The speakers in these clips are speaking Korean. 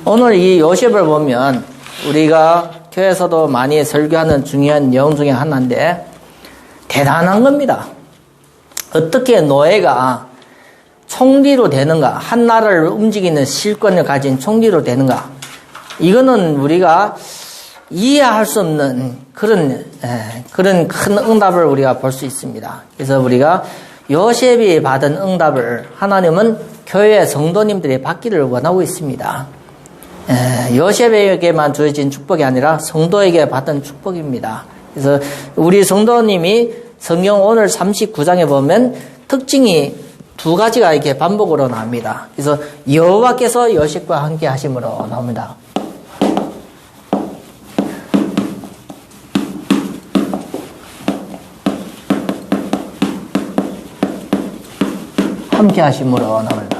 오늘 이 요셉을 보면 우리가 교회에서도 많이 설교하는 중요한 내용 중에 하나인데 대단한 겁니다. 어떻게 노예가 총리로 되는가, 한 나라를 움직이는 실권을 가진 총리로 되는가, 이거는 우리가 이해할 수 없는 그런 큰 응답을 우리가 볼 수 있습니다. 그래서 우리가 요셉이 받은 응답을 하나님은 교회 성도님들이 받기를 원하고 있습니다. 요셉에게만 주어진 축복이 아니라 성도에게 받은 축복입니다. 그래서 우리 성도님이 성경 오늘 39장에 보면 특징이 두 가지가 이렇게 반복으로 나옵니다. 그래서 여호와께서 요셉과 함께 하심으로 나옵니다. 함께 하심으로 나옵니다.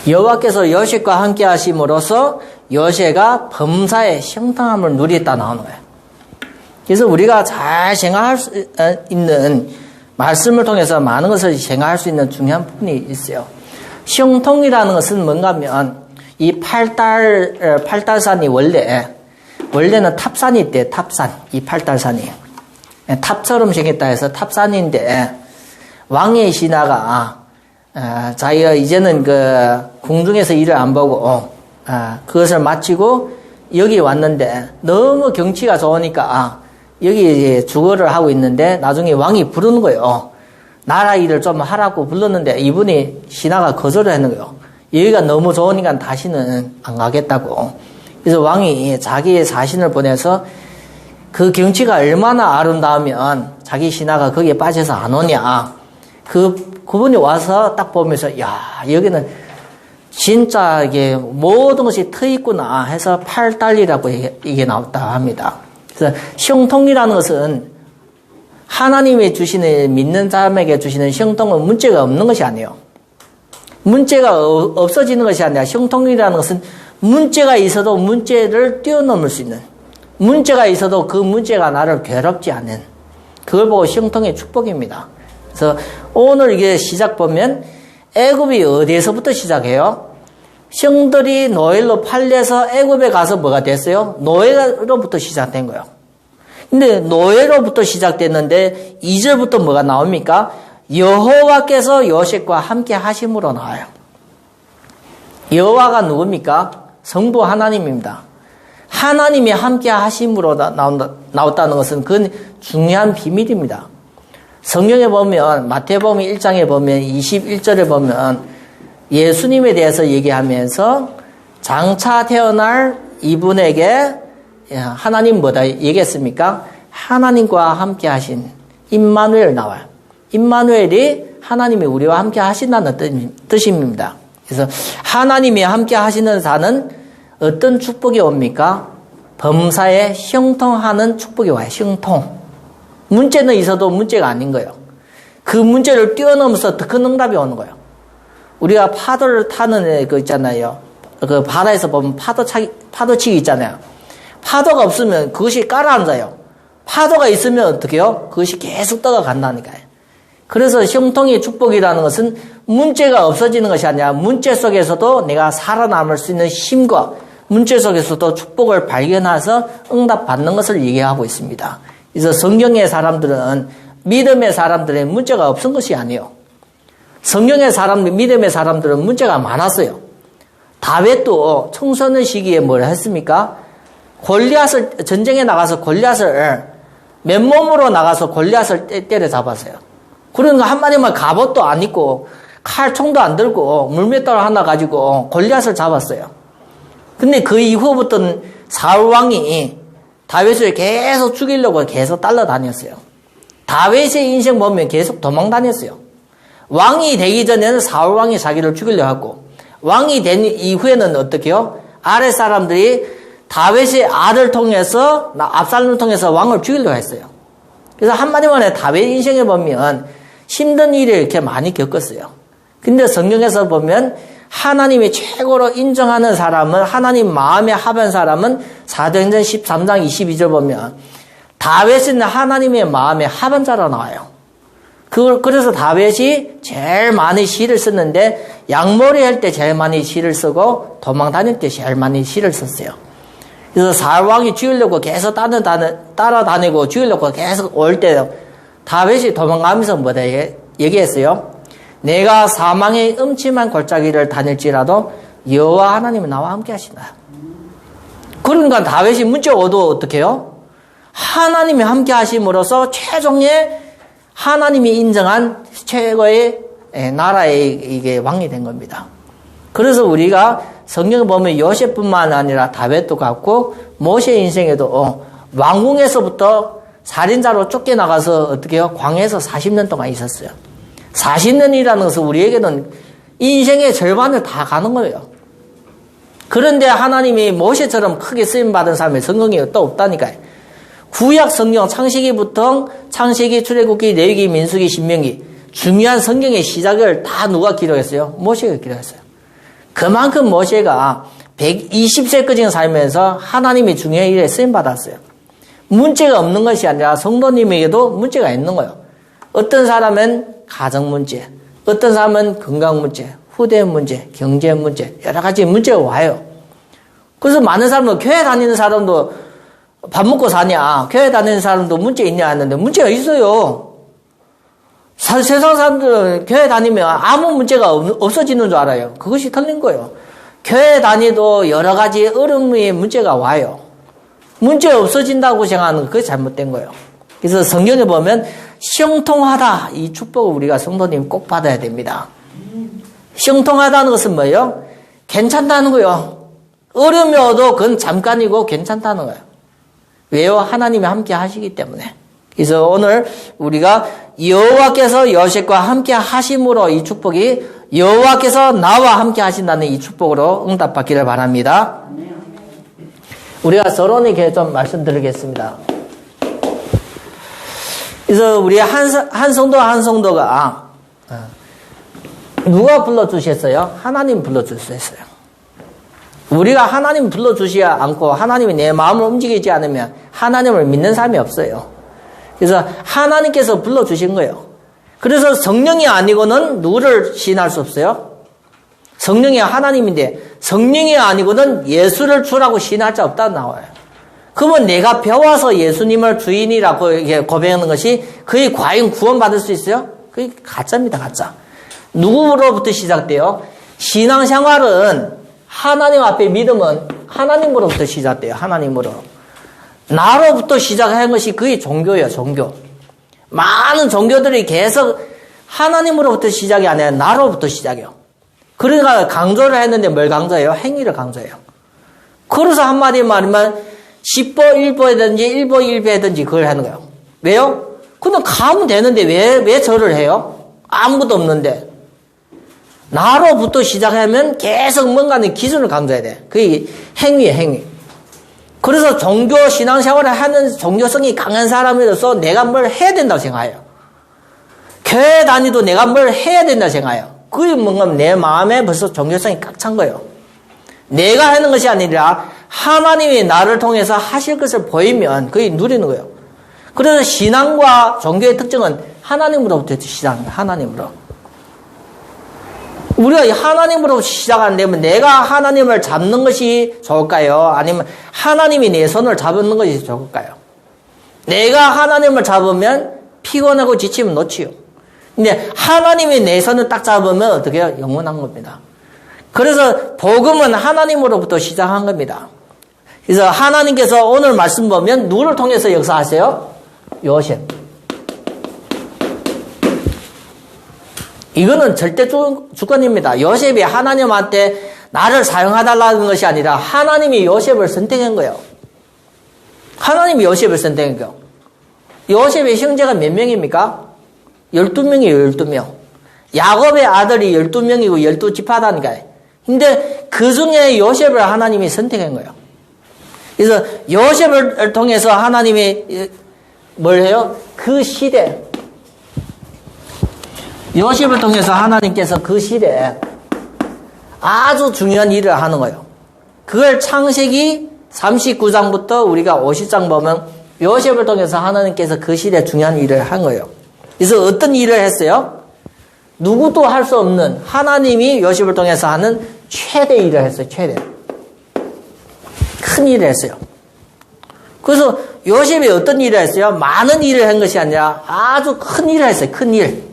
여호와께서 요셉과 함께 하심으로써 요셉가 범사의 형통함을 누리했다 나오는 거예요. 그래서 우리가 잘 생각할 수 있는 말씀을 통해서 많은 것을 생각할 수 있는 중요한 부분이 있어요. 형통이라는 것은 뭔가 하면 이 팔달산이 원래는 탑산이 있대. 탑산. 이 팔달산이 탑처럼 생겼다 해서 탑산인데 왕의 신하가 자기가 이제는 그 궁중에서 일을 안 보고 그것을 마치고 여기 왔는데 너무 경치가 좋으니까 여기 주거를 하고 있는데 나중에 왕이 부르는 거예요. 나라 일을 좀 하라고 불렀는데 이분이 신하가 거절을 하는 거예요. 여기가 너무 좋으니까 다시는 안 가겠다고. 그래서 왕이 자기의 사신을 보내서 그 경치가 얼마나 아름다우면 자기 신하가 거기에 빠져서 안 오냐. 그분이 와서 딱 보면서 야, 여기는 진짜 이게 모든 것이 트있구나 해서 팔달리라고 이게 나왔다 합니다. 그래서 형통이라는 것은 하나님이 주시는, 믿는 사람에게 주시는 형통은 문제가 없는 것이 아니에요. 문제가 없어지는 것이 아니라 형통이라는 것은 문제가 있어도 문제를 뛰어넘을 수 있는, 문제가 있어도 그 문제가 나를 괴롭지 않는, 그걸 보고 형통의 축복입니다. 그래서 오늘 이게 시작 보면 애굽이 어디에서부터 시작해요? 형들이 노예로 팔려서 애굽에 가서 뭐가 됐어요? 노예로부터 시작된 거예요. 근데 노예로부터 시작됐는데 2절부터 뭐가 나옵니까? 여호와께서 요셉과 함께 하심으로 나와요. 여호와가 누굽니까? 성부 하나님입니다. 하나님이 함께 하심으로 나왔다는 것은 그건 중요한 비밀입니다. 성경에 보면 마태복음 1장에 보면 21절에 보면 예수님에 대해서 얘기하면서 장차 태어날 이분에게 하나님 뭐다 얘기했습니까? 하나님과 함께 하신 임마누엘 나와요. 임마누엘이 하나님이 우리와 함께 하신다는 뜻입니다. 그래서 하나님이 함께 하시는 자는 어떤 축복이 옵니까? 범사에 형통하는 축복이 와요. 형통. 문제는 있어도 문제가 아닌 거예요. 그 문제를 뛰어넘어서 더 큰 응답이 오는 거예요. 우리가 파도를 타는 거 있잖아요. 그 바다에서 보면 파도치기 있잖아요. 파도가 없으면 그것이 깔아앉아요. 파도가 있으면 어떻게 해요? 그것이 계속 떠가간다니까요. 그래서 형통의 축복이라는 것은 문제가 없어지는 것이 아니라 문제 속에서도 내가 살아남을 수 있는 힘과 문제 속에서도 축복을 발견해서 응답받는 것을 얘기하고 있습니다. 그래서 성경의 사람들은 믿음의 사람들의 문제가 없은 것이 아니에요. 성경의 믿음의 사람들은 문제가 많았어요. 다윗도 청소년 시기에 뭘 했습니까? 전쟁에 나가서 골리앗을 맨몸으로 나가서 골리앗을 때려잡았어요. 그러니까 한마디만 갑옷도 안 입고 칼총도 안 들고 물맷돌 하나 가지고 골리앗을 잡았어요. 근데 그 이후부터는 사울 왕이 다윗을 계속 죽이려고 계속 따라다녔어요. 다윗의 인생 보면 계속 도망다녔어요. 왕이 되기 전에는 사울 왕이 자기를 죽이려고 하고 왕이 된 이후에는 어떻게 해요? 아랫 사람들이 다윗의 아들 통해서 압살롬을 통해서 왕을 죽이려고 했어요. 그래서 한마디만 다윗 인생에 보면 힘든 일을 이렇게 많이 겪었어요. 근데 성경에서 보면 하나님이 최고로 인정하는 사람은, 하나님 마음에 합한 사람은 사도행전 13장 22절 보면 다윗은 하나님의 마음에 합한 자로 나와요. 그래서 다윗이 제일 많이 시를 썼는데 양머리 할 때 제일 많이 시를 쓰고 도망 다닐 때 제일 많이 시를 썼어요. 그래서 사울왕이 죽이려고 계속 따라다니고 죽이려고 계속 올 때 다윗이 도망가면서 뭐다 얘기했어요? 내가 사망의 음침한 골짜기를 다닐지라도 여호와 하나님이 나와 함께 하신다. 그러니까 다윗이 문자 오도 어떻게 해요? 하나님이 함께 하심으로써 최종의 하나님이 인정한 최고의 나라의 이게 왕이 된 겁니다. 그래서 우리가 성경을 보면 요셉뿐만 아니라 다윗도 같고 모세 인생에도 왕궁에서부터 살인자로 쫓겨나가서 어떻게 해요? 광야에서 40년 동안 있었어요. 40년이라는 것은 우리에게는 인생의 절반을 다 가는 거예요. 그런데 하나님이 모세처럼 크게 쓰임받은 사람이 성경에 또 없다니까요. 구약 성경 창세기부터 창세기, 출애굽기, 레위기, 민수기, 신명기 중요한 성경의 시작을 다 누가 기록했어요? 모세가 기록했어요. 그만큼 모세가 120세까지 살면서 하나님의 중요한 일에 쓰임받았어요. 문제가 없는 것이 아니라 성도님에게도 문제가 있는 거예요. 어떤 사람은 가정 문제, 어떤 사람은 건강 문제, 후대 문제, 경제 문제, 여러 가지 문제가 와요. 그래서 많은 사람도 교회 다니는 사람도 밥 먹고 사냐, 교회 다니는 사람도 문제 있냐 했는데 문제가 있어요. 세상 사람들은 교회 다니면 아무 문제가 없어지는 줄 알아요. 그것이 틀린 거예요. 교회 다니도 여러 가지 어려움의 문제가 와요. 문제 없어진다고 생각하는 그게 잘못된 거예요. 그래서 성경에 보면 형통하다 이 축복을 우리가 성도님 꼭 받아야 됩니다. 형통하다는 것은 뭐예요? 괜찮다는 거예요. 어려움이 와도 그건 잠깐이고 괜찮다는 거예요. 왜요? 하나님이 함께 하시기 때문에. 그래서 오늘 우리가 여호와께서 요셉과 함께 하심으로 이 축복이 여호와께서 나와 함께 하신다는 이 축복으로 응답받기를 바랍니다. 우리가 서론에게 좀 말씀드리겠습니다. 그래서 우리 한 성도가 누가 불러주셨어요? 하나님 불러주셨어요. 우리가 하나님 불러주시지 않고 하나님이 내 마음을 움직이지 않으면 하나님을 믿는 사람이 없어요. 그래서 하나님께서 불러주신 거예요. 그래서 성령이 아니고는 누구를 시인할 수 없어요? 성령이 하나님인데 성령이 아니고는 예수를 주라고 시인할 자 없다고 나와요. 그러면 내가 배워서 예수님을 주인이라고 이렇게 고백하는 것이 그게 과연 구원받을 수 있어요? 그게 가짜입니다, 가짜. 누구로부터 시작돼요? 신앙생활은 하나님 앞에 믿음은 하나님으로부터 시작돼요. 하나님으로. 나로부터 시작하는 것이 그게 종교예요. 종교. 많은 종교들이 계속 하나님으로부터 시작이 아니라 나로부터 시작해요. 그러니까 강조를 했는데 뭘 강조해요? 행위를 강조해요. 그래서 한마디 말하면 10보 1보든지 1보 1배든지 그걸 하는 거예요. 왜요? 그냥 가면 되는데 왜 절을 해요? 아무것도 없는데. 나로부터 시작하면 계속 뭔가는 기준을 강조해야 돼. 그게 행위예요, 행위. 그래서 종교 신앙생활을 하는 종교성이 강한 사람으로서 내가 뭘 해야 된다고 생각해요. 교회 다니도 내가 뭘 해야 된다고 생각해요. 그게 뭔가 내 마음에 벌써 종교성이 꽉 찬 거예요. 내가 하는 것이 아니라 하나님이 나를 통해서 하실 것을 보이면 그게 누리는 거예요. 그래서 신앙과 종교의 특징은 하나님으로부터 시작합니다. 하나님으로. 우리가 하나님으로 시작 안 되면 내가 하나님을 잡는 것이 좋을까요? 아니면 하나님이 내 손을 잡는 것이 좋을까요? 내가 하나님을 잡으면 피곤하고 지치면 놓지요. 근데 하나님이 내 손을 딱 잡으면 어떻게 해요? 영원한 겁니다. 그래서 복음은 하나님으로부터 시작한 겁니다. 그래서 하나님께서 오늘 말씀 보면 누구를 통해서 역사하세요? 요셉. 이거는 절대 주권입니다. 요셉이 하나님한테 나를 사용해달라는 것이 아니라 하나님이 요셉을 선택한 거예요. 하나님이 요셉을 선택한 거예요. 요셉의 형제가 몇 명입니까? 12명이에요. 12명. 야곱의 아들이 12명이고 12지파다니까요. 근데 그 중에 요셉을 하나님이 선택한 거예요. 그래서 요셉을 통해서 하나님이 뭘 해요? 그 시대, 요셉을 통해서 하나님께서 그 시대에 아주 중요한 일을 하는 거예요. 그걸 창세기 39장부터 우리가 50장 보면 요셉을 통해서 하나님께서 그 시대에 중요한 일을 한 거예요. 그래서 어떤 일을 했어요? 누구도 할 수 없는 하나님이 요셉을 통해서 하는 최대 일을 했어요. 최대. 큰 일을 했어요. 그래서 요셉이 어떤 일을 했어요? 많은 일을 한 것이 아니라 아주 큰 일을 했어요. 큰 일.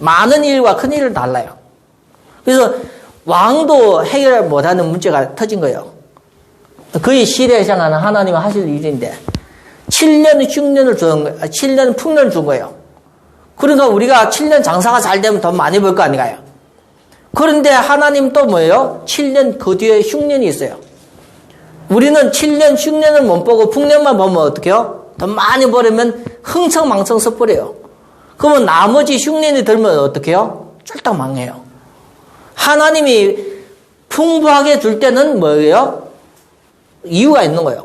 많은 일과 큰 일은 달라요. 그래서 왕도 해결 못하는 문제가 터진 거예요. 그의 시대에 해당하는 하나님은 하실 일인데 7년 흉년을 준 거예요. 7년 풍년을 준 거예요. 그러니까 우리가 7년 장사가 잘 되면 돈 많이 벌 거 아닌가요? 그런데 하나님 또 뭐예요? 7년 그 뒤에 흉년이 있어요. 우리는 7년 흉년을 못 보고 풍년만 보면 어떡해요? 돈 많이 벌으면 흥청망청 써버려요. 그러면 나머지 흉년이 들면 어떡해요? 쫄딱 망해요. 하나님이 풍부하게 줄 때는 뭐예요? 이유가 있는 거예요.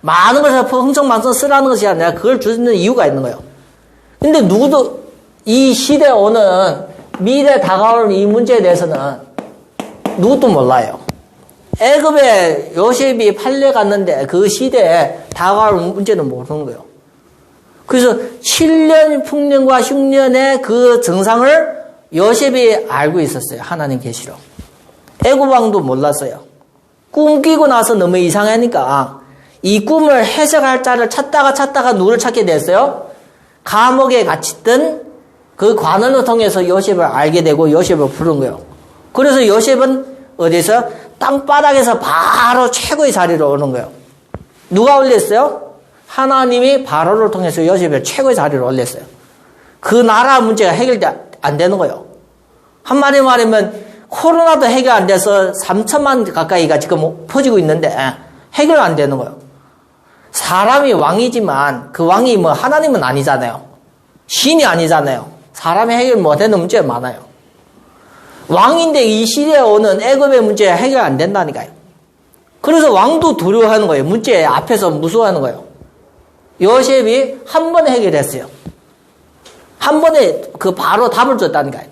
많은 것을 흥청망청 쓰라는 것이 아니라 그걸 주는 이유가 있는 거예요. 근데 누구도 이 시대에 오는 미래 다가올 이 문제에 대해서는 누구도 몰라요. 애굽에 요셉이 팔려갔는데 그 시대에 다가올 문제는 모르는 거예요. 그래서 7년 풍년과 흉년의 그 증상을 요셉이 알고 있었어요. 하나님 계시로. 애굽 왕도 몰랐어요. 꿈 끼고 나서 너무 이상하니까 이 꿈을 해석할 자를 찾다가 누구를 찾게 됐어요? 감옥에 갇혔던 그 관원을 통해서 요셉을 알게 되고 요셉을 부른 거예요. 그래서 요셉은 어디서? 땅바닥에서 바로 최고의 자리로 오는 거예요. 누가 올렸어요? 하나님이 바로를 통해서 요셉을 최고의 자리로 올렸어요. 그 나라 문제가 해결 안 되는 거예요. 한마디로 말하면 코로나도 해결 안 돼서 3천만 가까이가 지금 퍼지고 있는데 해결 안 되는 거예요. 사람이 왕이지만 그 왕이 뭐 하나님은 아니잖아요. 신이 아니잖아요. 사람이 해결 못하는 문제가 많아요. 왕인데 이 시대에 오는 애굽의 문제 해결 안 된다니까요. 그래서 왕도 두려워하는 거예요. 문제 앞에서 무서워하는 거예요. 요셉이 한 번에 해결했어요. 한 번에 그 바로 답을 줬다니까요.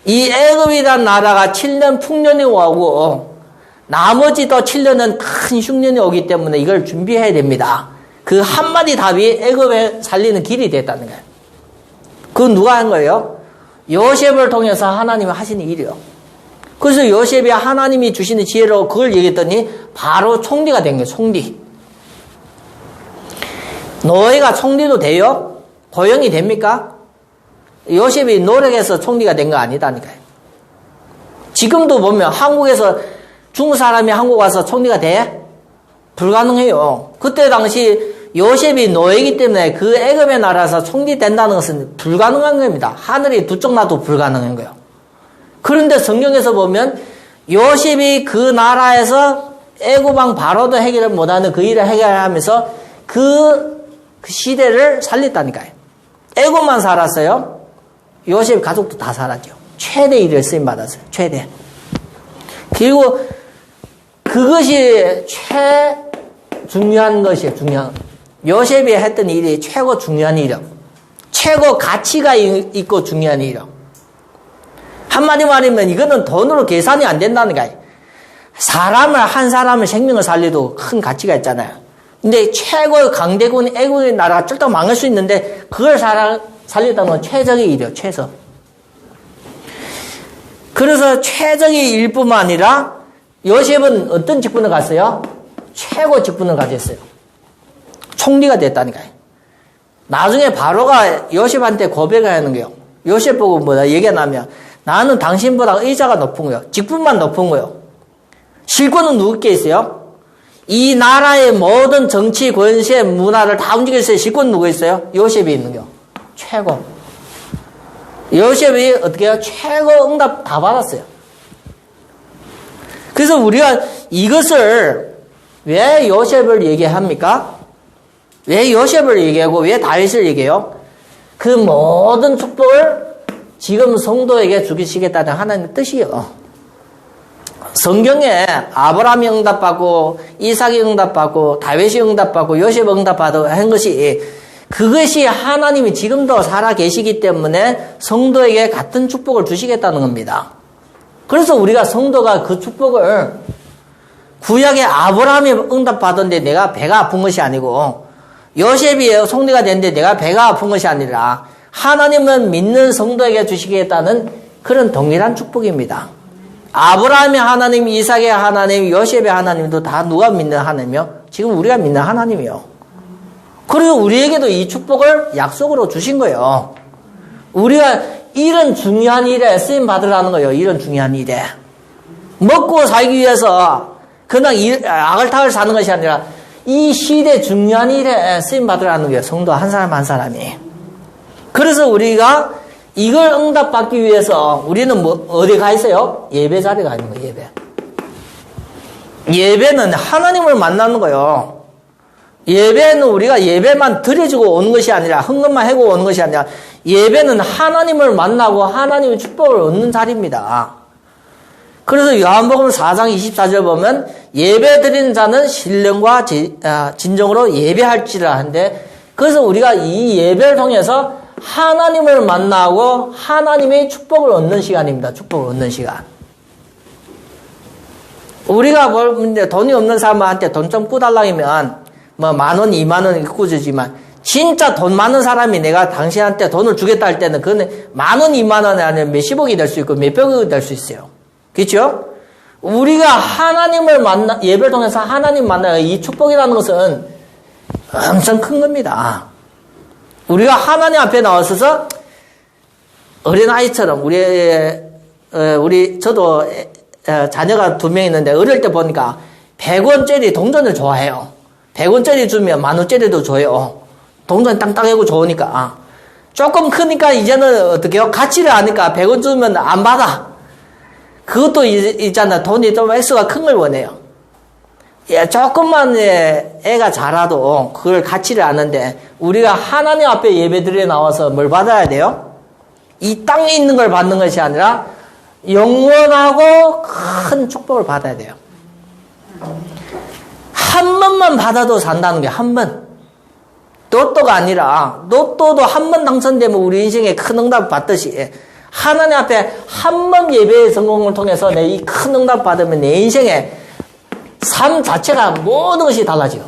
이 애굽이라는 나라가 7년 풍년이 오고 나머지 또 7년은 큰 흉년이 오기 때문에 이걸 준비해야 됩니다. 그 한마디 답이 애굽에 살리는 길이 됐다는 거예요. 그건 누가 한 거예요? 요셉을 통해서 하나님이 하시는 일이요. 그래서 요셉이 하나님이 주시는 지혜로 그걸 얘기했더니 바로 총리가 된 거예요. 총리. 노예가 총리도 돼요? 고용이 됩니까? 요셉이 노력해서 총리가 된 거 아니다니까요. 지금도 보면 한국에서 중국 사람이 한국 와서 총리가 돼? 불가능해요. 그때 당시 요셉이 노예이기 때문에 그 애굽의 나라에서 총리 된다는 것은 불가능한 겁니다. 하늘이 두 쪽 나도 불가능한 거예요. 그런데 성경에서 보면 요셉이 그 나라에서 애굽왕 바로도 해결을 못하는 그 일을 해결하면서 그 시대를 살렸다니까요. 애굽만 살았어요. 요셉 가족도 다 살았죠. 최대 일을 쓰임받았어요. 최대. 그리고 그것이 중요한 것이에요. 중요한. 요셉이 했던 일이 최고 중요한 일이요. 최고 가치가 있고 중요한 일이요. 한마디 말하면 이거는 돈으로 계산이 안 된다는 거예요. 한 사람의 생명을 살려도 큰 가치가 있잖아요. 근데 최고의 강대군 애국의 나라가 쫄딱 망할 수 있는데 그걸 살렸다는 건 최적의 일이요. 최적. 그래서 최적의 일뿐만 아니라 요셉은 어떤 직분을 갔어요? 최고 직분을 가졌어요. 총리가 됐다니까요. 나중에 바로가 요셉한테 고백을 하는 거예요. 요셉 보고 뭐다 얘기하냐면 나는 당신보다 의자가 높은 거예요. 직분만 높은 거예요. 실권은 누구께 있어요? 이 나라의 모든 정치, 권세, 문화를 다 움직일 수 있어요. 실권 누구 있어요? 요셉이 있는 거예요. 최고. 요셉이 어떻게 해요? 최고 응답 다 받았어요. 그래서 우리가 이것을 왜 요셉을 얘기합니까? 왜 요셉을 얘기하고 왜 다윗을 얘기해요? 그 모든 축복을 지금 성도에게 주시겠다는 하나님의 뜻이에요. 성경에 아브라함이 응답받고 이삭이 응답받고 다윗이 응답받고 요셉이 응답받고 한 것이 그것이 하나님이 지금도 살아 계시기 때문에 성도에게 같은 축복을 주시겠다는 겁니다. 그래서 우리가 성도가 그 축복을 구약의 아브라함이 응답받았는데 내가 배가 아픈 것이 아니고 요셉이 총리가 됐는데 내가 배가 아픈 것이 아니라 하나님은 믿는 성도에게 주시겠다는 그런 동일한 축복입니다. 아브라함의 하나님, 이삭의 하나님, 요셉의 하나님도 다 누가 믿는 하나님이요? 지금 우리가 믿는 하나님이요. 그리고 우리에게도 이 축복을 약속으로 주신 거예요. 우리가 이런 중요한 일에 쓰임 받으라는 거예요. 이런 중요한 일에. 먹고 살기 위해서 그냥 아글타글 사는 것이 아니라 이 시대 중요한 일에 쓰임 받으라는 거예요. 성도 한 사람 한 사람이. 그래서 우리가 이걸 응답받기 위해서 우리는 어디 가 있어요? 예배 자리에 가 있는 거예요. 예배. 예배는 하나님을 만나는 거예요. 예배는 우리가 예배만 드려주고 오는 것이 아니라 헌금만 하고 오는 것이 아니라 예배는 하나님을 만나고 하나님의 축복을 얻는 자리입니다. 그래서 요한복음 4장 24절 보면 예배 드리는 자는 신령과 진정으로 예배할지라 하는데, 그래서 우리가 이 예배를 통해서 하나님을 만나고 하나님의 축복을 얻는 시간입니다. 축복을 얻는 시간. 우리가 돈이 없는 사람한테 돈 좀 꾸달라면 뭐 10,000원, 20,000원 꾸주지만 진짜 돈 많은 사람이 내가 당신한테 돈을 주겠다 할 때는 그건 10,000원, 20,000원이 아니라 몇십억이 될 수 있고 몇백억이 될 수 있어요. 그렇죠? 우리가 하나님을 예배를 통해서 하나님 만나요. 이 축복이라는 것은 엄청 큰 겁니다. 우리가 하나님 앞에 나와서서 어린아이처럼 저도 자녀가 2명 있는데 어릴 때 보니까 100원짜리 동전을 좋아해요. 100원짜리 주면 10,000원짜리도 줘요. 동전 땅땅하고 좋으니까. 조금 크니까 이제는 어떻게 해요? 가치를 아니까 100원 주면 안 받아. 그것도 있잖아. 돈이 좀 액수가 큰 걸 원해요. 조금만 애가 자라도 그걸 가치를 아는데 우리가 하나님 앞에 예배드리러 나와서 뭘 받아야 돼요? 이 땅에 있는 걸 받는 것이 아니라 영원하고 큰 축복을 받아야 돼요. 한 번만 받아도 산다는 게 한 번. 로또가 아니라 로또도 한 번 당선되면 우리 인생에 큰 응답을 받듯이 하나님 앞에 한 번 예배의 성공을 통해서 내 이 큰 응답 받으면 내 인생에 삶 자체가 모든 것이 달라져요.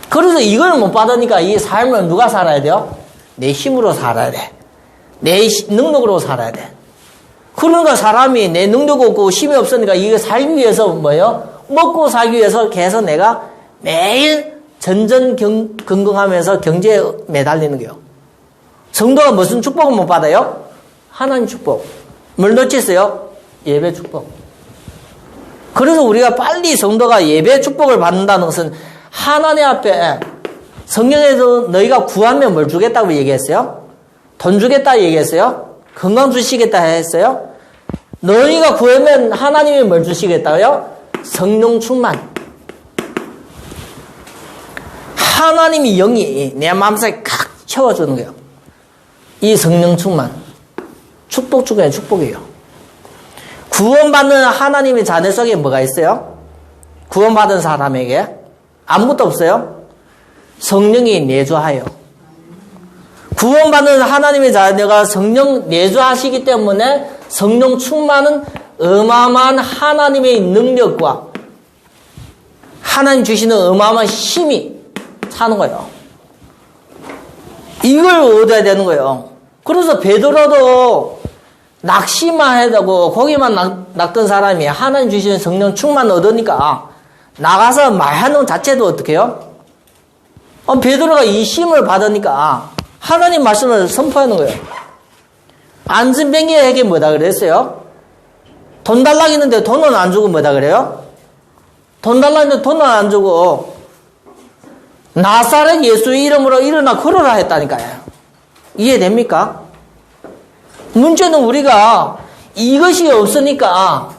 그래서 이걸 못 받으니까 이 삶을 누가 살아야 돼요? 내 힘으로 살아야 돼. 내 능력으로 살아야 돼. 그러니까 사람이 내 능력 없고 힘이 없으니까 이거 살기 위해서 뭐예요? 먹고 살기 위해서 계속 내가 매일 전전긍긍하면서 경제에 매달리는 거예요. 성도가 무슨 축복을 못 받아요? 하나님 축복. 뭘 놓쳤어요? 예배 축복. 그래서 우리가 빨리 성도가 예배 축복을 받는다는 것은 하나님 앞에 성경에도 너희가 구하면 뭘 주겠다고 얘기했어요? 돈 주겠다 얘기했어요? 건강 주시겠다 했어요? 너희가 구하면 하나님이 뭘 주시겠다고요? 성령 충만. 하나님이 영이 내 마음속에 칵 채워주는 거예요. 이 성령 충만. 축복 중에 축복이에요. 구원받는 하나님의 자녀 속에 뭐가 있어요? 구원받은 사람에게 아무것도 없어요? 성령이 내주하여. 구원받는 하나님의 자녀가 성령 내주하시기 때문에 성령 충만은 어마어마한 하나님의 능력과 하나님 주시는 어마어마한 힘이 사는 거예요. 이걸 얻어야 되는 거예요. 그래서 베드로도 낚시만 해도 고기만 낚던 사람이 하나님 주시는 성령 충만 얻으니까 나가서 말하는 것 자체도 어떻게 해요? 베드로가 이 힘을 받으니까 하나님 말씀을 선포하는 거예요. 안진뱅이에게 뭐다 그랬어요? 돈 달라고 했는데 돈은 안 주고 뭐다 그래요? 돈 달라고 했는데 돈은 안 주고 나사렛 예수의 이름으로 일어나 걸어라 했다니까요. 이해됩니까? 문제는 우리가 이것이 없으니까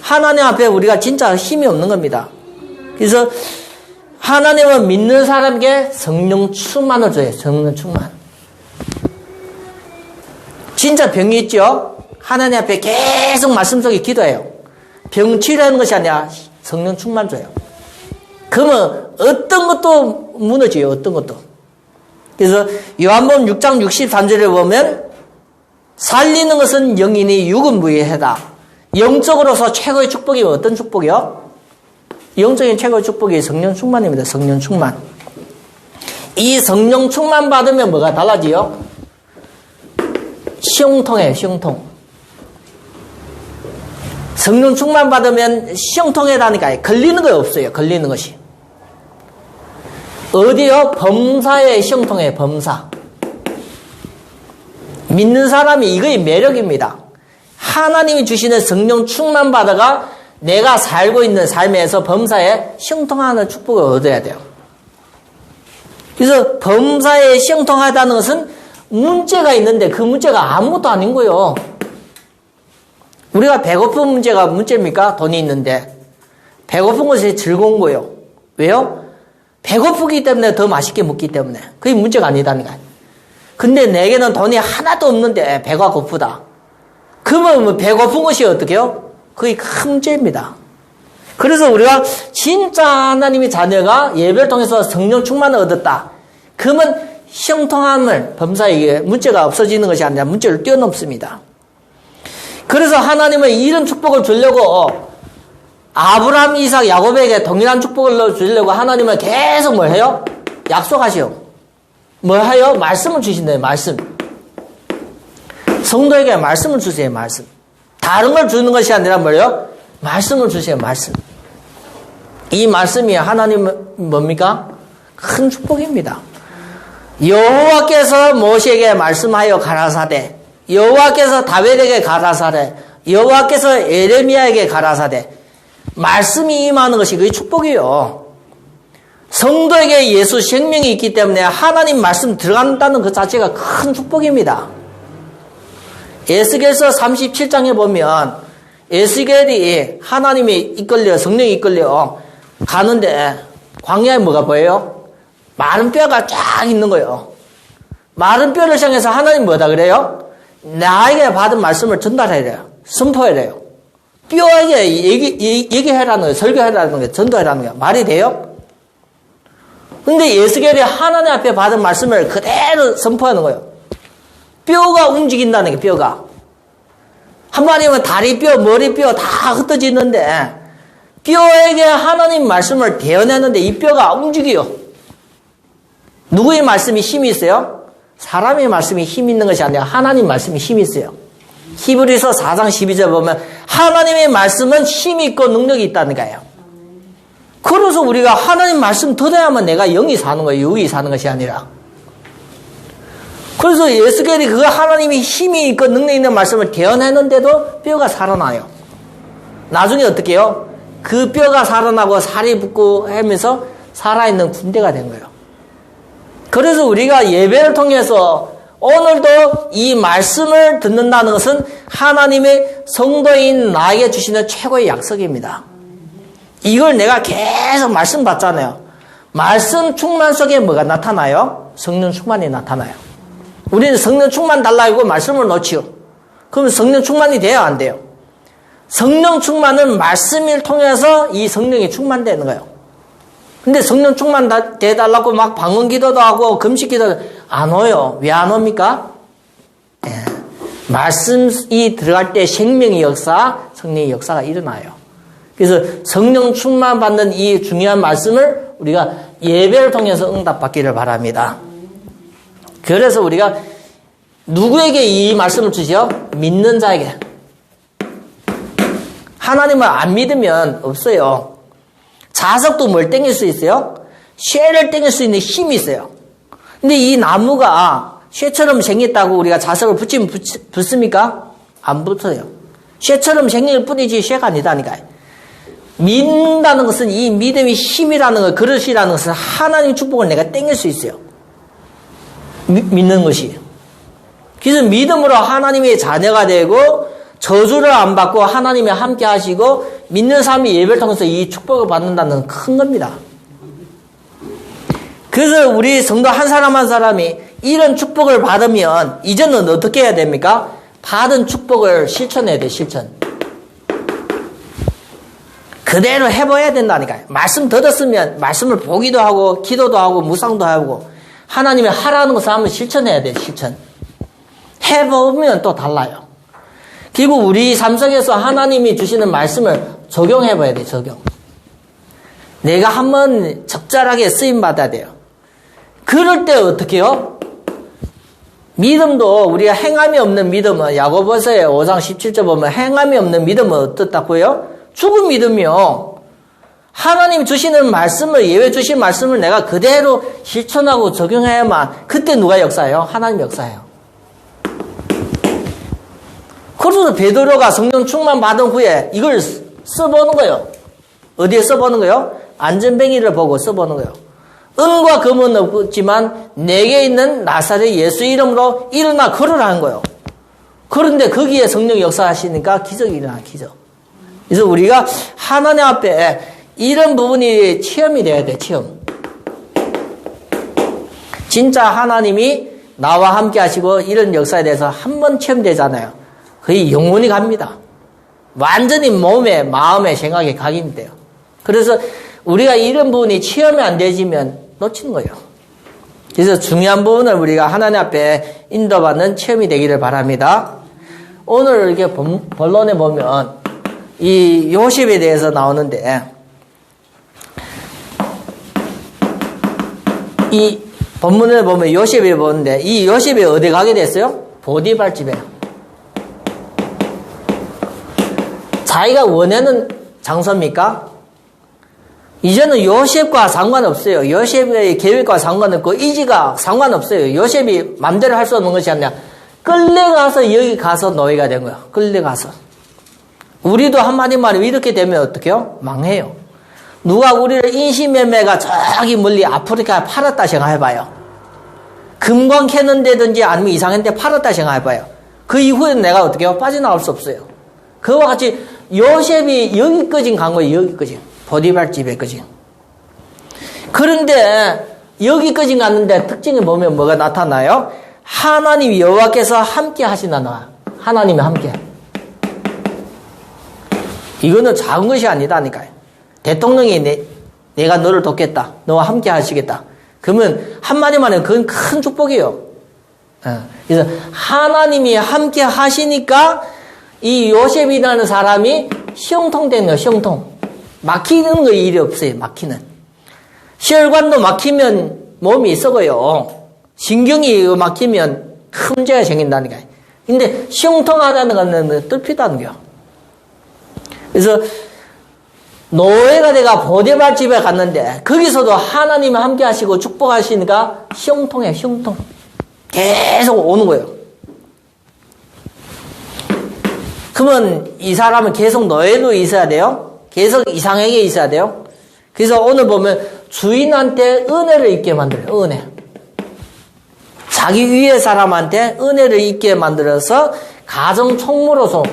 하나님 앞에 우리가 진짜 힘이 없는 겁니다. 그래서 하나님을 믿는 사람에게 성령 충만을 줘요. 성령 충만. 진짜 병이 있죠? 하나님 앞에 계속 말씀 속에 기도해요. 병 치료하는 것이 아니라 성령 충만 줘요. 그러면 어떤 것도 무너져요. 어떤 것도. 그래서 요한복음 6장 63절에 보면 살리는 것은 영이니 육은 무해하다. 영적으로서 최고의 축복이 어떤 축복이요? 영적인 최고의 축복이 성령 충만입니다. 성령 충만. 이 성령 충만 받으면 뭐가 달라지요? 시형통해요, 시형통. 성령 충만 받으면 시형통해다니까 걸리는 거 없어요, 걸리는 것이. 어디요? 범사에 시형통해요, 범사. 믿는 사람이 이거의 매력입니다. 하나님이 주시는 성령 충만 받아가 내가 살고 있는 삶에서 범사에 시형통하는 축복을 얻어야 돼요. 그래서 범사에 시형통하다는 것은 문제가 있는데 그 문제가 아무것도 아닌 거예요. 우리가 배고픈 문제가 문제입니까? 돈이 있는데. 배고픈 것이 즐거운 거예요. 왜요? 배고프기 때문에 더 맛있게 먹기 때문에. 그게 문제가 아니다니까. 근데 내게는 돈이 하나도 없는데 배가 고프다. 그러면 배고픈 것이 어떻게 해요? 그게 큰 문제입니다. 그래서 우리가 진짜 하나님의 자녀가 예배를 통해서 성령 충만을 얻었다. 그러면 형통함을 범사에게 문제가 없어지는 것이 아니라 문제를 뛰어넘습니다. 그래서 하나님은 이런 축복을 주려고 아브라함, 이삭, 야곱에게 동일한 축복을 주려고 하나님은 계속 뭘 해요? 약속하시오. 뭘 해요? 말씀을 주신대요. 말씀. 성도에게 말씀을 주세요. 말씀. 다른 걸 주는 것이 아니라 뭐예요? 말씀을 주세요. 말씀. 이 말씀이 하나님은 뭡니까? 큰 축복입니다. 여호와께서 모세에게 말씀하여 가라사대, 여호와께서 다윗에게 가라사대, 여호와께서 예레미야에게 가라사대. 말씀이 임하는 것이 그게 축복이에요. 성도에게 예수 생명이 있기 때문에 하나님 말씀 들어간다는 그 자체가 큰 축복입니다. 에스겔서 37장에 보면 에스겔이 하나님이 이끌려, 성령이 이끌려 가는데 광야에 뭐가 보여요? 마른 뼈가 쫙 있는 거예요. 마른 뼈를 향해서 하나님 뭐다 그래요? 나에게 받은 말씀을 전달해야 돼요. 선포해야 돼요. 뼈에게 얘기해라는 거예요. 설교해라는 거예요. 전도해라는 거예요. 말이 돼요? 근데 에스겔이 하나님 앞에 받은 말씀을 그대로 선포하는 거예요. 뼈가 움직인다는 게 뼈가. 한마디면 다리뼈, 머리뼈 다 흩어지는데 뼈에게 하나님 말씀을 대어내는데 이 뼈가 움직여요. 누구의 말씀이 힘이 있어요? 사람의 말씀이 힘이 있는 것이 아니라 하나님 말씀이 힘이 있어요. 히브리서 4장 12절 보면 하나님의 말씀은 힘이 있고 능력이 있다는 거예요. 그래서 우리가 하나님 말씀 들어야만 내가 영이 사는 거예요. 육이 사는 것이 아니라. 그래서 에스겔이 그 하나님이 힘이 있고 능력 있는 말씀을 대언했는데도 뼈가 살아나요. 나중에 어떻게 해요? 그 뼈가 살아나고 살이 붙고 하면서 살아있는 군대가 된 거예요. 그래서 우리가 예배를 통해서 오늘도 이 말씀을 듣는다는 것은 하나님의 성도인 나에게 주시는 최고의 약속입니다. 이걸 내가 계속 말씀 받잖아요. 말씀 충만 속에 뭐가 나타나요? 성령 충만이 나타나요. 우리는 성령 충만 달라고 말씀을 놓지요. 그러면 성령 충만이 돼요? 안 돼요? 성령 충만은 말씀을 통해서 이 성령이 충만되는 거예요. 근데 성령 충만 돼달라고 막 방언 기도도 하고 금식 기도도 안 오요. 왜 안 옵니까? 예. 말씀이 들어갈 때 생명의 역사, 성령의 역사가 일어나요. 그래서 성령 충만 받는 이 중요한 말씀을 우리가 예배를 통해서 응답받기를 바랍니다. 그래서 우리가 누구에게 이 말씀을 주시오? 믿는 자에게. 하나님을 안 믿으면 없어요. 자석도 뭘 땡길 수 있어요? 쇠를 땡길 수 있는 힘이 있어요. 근데 이 나무가 쇠처럼 생겼다고 우리가 자석을 붙이면 붙습니까? 안 붙어요. 쇠처럼 생길 뿐이지 쇠가 아니다니까요. 믿는다는 것은 이 믿음의 힘이라는 것, 그릇이라는 것은 하나님의 축복을 내가 땡길 수 있어요. 믿는 것이. 그래서 믿음으로 하나님의 자녀가 되고 저주를 안 받고 하나님이 함께 하시고 믿는 사람이 예배를 통해서 이 축복을 받는다는 큰 겁니다. 그래서 우리 성도 한 사람 한 사람이 이런 축복을 받으면 이제는 어떻게 해야 됩니까? 받은 축복을 실천해야 돼요. 실천. 그대로 해봐야 된다니까요. 말씀 들었으면 말씀을 보기도 하고 기도도 하고 묵상도 하고 하나님이 하라는 것을 한번 실천해야 돼요. 실천. 해보면 또 달라요. 그리고 우리 삶 속에서 하나님이 주시는 말씀을 적용해봐야 돼요. 적용. 내가 한번 적절하게 쓰임받아야 돼요. 그럴 때 어떻게 해요? 믿음도 우리가 행함이 없는 믿음은 야고보서의 5장 17절 보면 행함이 없는 믿음은 어떻다고요? 죽은 믿음이요. 하나님 주시는 말씀을, 예외 주신 말씀을 내가 그대로 실천하고 적용해야만 그때 누가 역사해요? 하나님 역사해요. 그래서 베드로가 성령 충만 받은 후에 이걸 써보는 거예요. 어디에 써보는 거예요? 안전뱅이를 보고 써보는 거예요. 은과 금은 없지만 내게 있는 나사렛 예수 이름으로 일어나 걸으라는 거예요. 그런데 거기에 성령 역사하시니까 기적이 일어나, 기적. 그래서 우리가 하나님 앞에 이런 부분이 체험이 돼야 돼, 체험. 진짜 하나님이 나와 함께 하시고 이런 역사에 대해서 한 번 체험되잖아요. 거의 영원히 갑니다. 완전히 몸에, 마음에, 생각에 각인이 돼요. 그래서 우리가 이런 부분이 체험이 안 되지면 놓치는 거예요. 그래서 중요한 부분을 우리가 하나님 앞에 인도받는 체험이 되기를 바랍니다. 오늘 이렇게 본론에 보면 이 요셉에 대해서 나오는데 이 본문을 보면 요셉에 보는데 이 요셉이 어디 가게 됐어요? 보디발 집에. 자기가 원하는 장소입니까? 이제는 요셉과 상관없어요. 요셉의 계획과 상관없고 의지가 상관없어요. 요셉이 맘대로 할 수 없는 것이 아니라 끌려가서 여기 가서 노예가 된 거예요. 끌려가서. 우리도 한마디 말하면 이렇게 되면 어떻게 해요? 망해요. 누가 우리를 인신매매가 저기 멀리 아프리카에 팔았다 생각해봐요. 금광 캐는 데든지 아니면 이상한 데 팔았다 생각해봐요. 그 이후에는 내가 어떻게 해요? 빠져나올 수 없어요. 그와 같이 요셉이 여기까지 간 거예요. 여기까지. 보디발 집에까지. 그런데 여기까지 갔는데 특징을 보면 뭐가 나타나요? 하나님 여호와께서 함께 하시나. 하나님이 함께. 이거는 작은 것이 아니다니까요. 대통령이 내가 너를 돕겠다. 너와 함께 하시겠다. 그러면 한마디만 해도 그건 큰 축복이에요. 그래서 하나님이 함께 하시니까 이 요셉이라는 사람이 시형통되는 거예요. 시형통. 막히는 거 일이 없어요. 막히는. 혈관도 막히면 몸이 썩어요. 신경이 막히면 큰 문제가 생긴다니까요. 근데 시형통하다는 거는 뚫히다는 거예요. 그래서 노예가 내가 보디발 집에 갔는데 거기서도 하나님이 함께 하시고 축복하시니까 시형통해. 시형통. 계속 오는 거예요. 그러면 이 사람은 계속 노예로 있어야 돼요? 계속 이상하게 있어야 돼요? 그래서 오늘 보면 주인한테 은혜를 입게 만들어요. 은혜. 자기 위의 사람한테 은혜를 입게 만들어서 가정 총무로서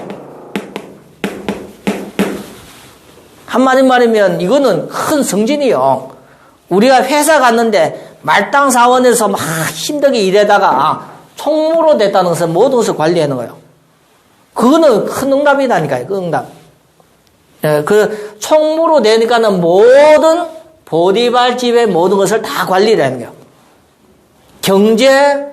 한마디 말이면 이거는 큰 승진이요. 우리가 회사 갔는데 말당 사원에서 막 힘들게 일하다가 총무로 됐다는 것은 모든 것을 관리하는 거예요. 그거는 큰 응답이다니까요. 그 응답. 그 총무로 되니까는 모든 보디발 집의 모든 것을 다 관리를 하는 거예요. 경제,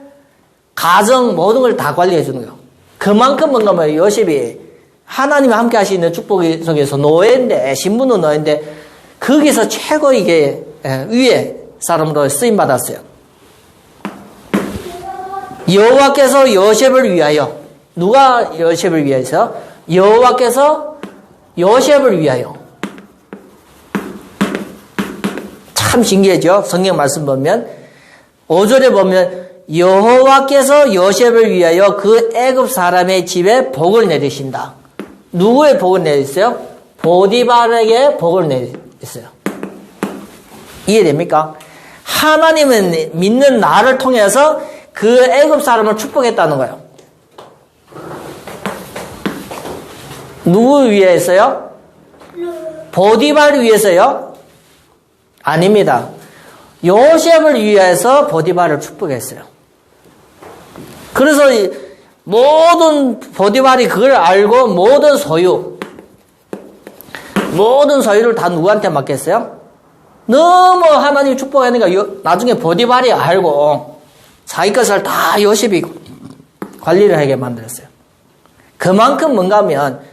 가정 모든 걸 다 관리해 주는 거예요. 그만큼 뭔가 뭐 요셉이 하나님이 함께 하시는 축복 속에서 노예인데, 신분은 노예인데 거기서 최고 이게 위에 사람으로 쓰임 받았어요. 여호와께서 요셉을 위하여, 누가 요셉을 위해서? 여호와께서 요셉을 위하여. 참 신기하죠? 성경 말씀 보면 5절에 보면 여호와께서 요셉을 위하여 그 애굽 사람의 집에 복을 내리신다. 누구의 복을 내렸어요? 보디발에게 복을 내렸어요. 이해됩니까? 하나님은 믿는 나를 통해서 그 애굽 사람을 축복했다는 거예요. 누구 위해서요? 보디발 위해서요? 아닙니다. 요셉을 위해서 보디발을 축복했어요. 그래서 모든 보디발이 그걸 알고 모든 소유를 다 누구한테 맡겼어요? 너무 하나님이 축복하니까 나중에 보디발이 알고 자기 것을 다 요셉이 관리를 하게 만들었어요. 그만큼 뭔가 하면